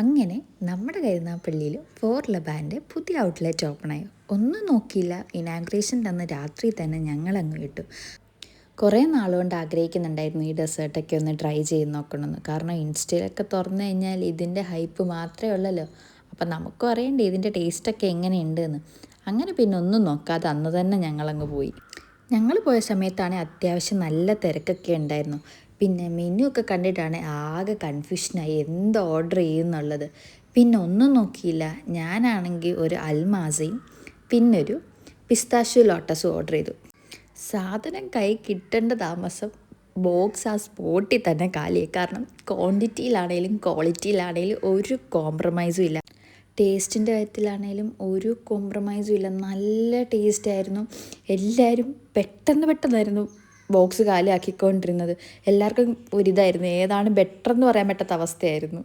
അങ്ങനെ നമ്മുടെ കരുനാഗപ്പള്ളിയിൽ ഫോർ ലബാൻ്റെ പുതിയ ഔട്ട്ലെറ്റ് ഓപ്പണായി. ഒന്നും നോക്കിയില്ല, ഇനാഗ്രേഷൻ്റെ അന്ന് രാത്രി തന്നെ ഞങ്ങളങ്ങ് വിട്ടു. കുറേ നാളുകൊണ്ട് ആഗ്രഹിക്കുന്നുണ്ടായിരുന്നു ഈ ഡെസേർട്ടൊക്കെ ഒന്ന് ട്രൈ ചെയ്ത് നോക്കണമെന്ന്. കാരണം ഇൻസ്റ്റയിലൊക്കെ തുറന്നു കഴിഞ്ഞാൽ ഇതിൻ്റെ ഹൈപ്പ് മാത്രമേ ഉള്ളല്ലോ. അപ്പം നമുക്കും അറിയണ്ടേ ഇതിൻ്റെ ടേസ്റ്റൊക്കെ എങ്ങനെയുണ്ട് എന്ന്. അങ്ങനെ പിന്നെ ഒന്നും നോക്കാതെ അന്ന് തന്നെ ഞങ്ങളങ്ങ് പോയി. ഞങ്ങൾ പോയ സമയത്താണെങ്കിൽ അത്യാവശ്യം നല്ല തിരക്കൊക്കെ ഉണ്ടായിരുന്നു. പിന്നെ മെനു ഒക്കെ കണ്ടിട്ടാണ് ആകെ കൺഫ്യൂഷനായി എന്ത് ഓർഡർ ചെയ്യുമെന്നുള്ളത്. പിന്നെ ഒന്നും നോക്കിയില്ല, ഞാനാണെങ്കിൽ ഒരു അൽമാസയും പിന്നൊരു പിസ്താഷ്യൂ ലോട്ടസും ഓർഡർ ചെയ്തു. സാധനം കൈ കിട്ടേണ്ട താമസം ബോക്സ് ആ സ്പോട്ടിൽ തന്നെ കാലിയായി. കാരണം ക്വാണ്ടിറ്റിയിലാണേലും ക്വാളിറ്റിയിലാണേലും ഒരു കോംപ്രമൈസും ഇല്ല. ടേസ്റ്റിൻ്റെ കാര്യത്തിലാണേലും ഒരു കോംപ്രമൈസും ഇല്ല. നല്ല ടേസ്റ്റായിരുന്നു. എല്ലാവരും പെട്ടെന്നായിരുന്നു ബോക്സ് കാലിയാക്കിക്കൊണ്ടിരുന്നത്. എല്ലാവർക്കും ഒരിതായിരുന്നു, ഏതാണ് ബെറ്റർ എന്ന് പറയാൻ പറ്റാത്ത അവസ്ഥയായിരുന്നു.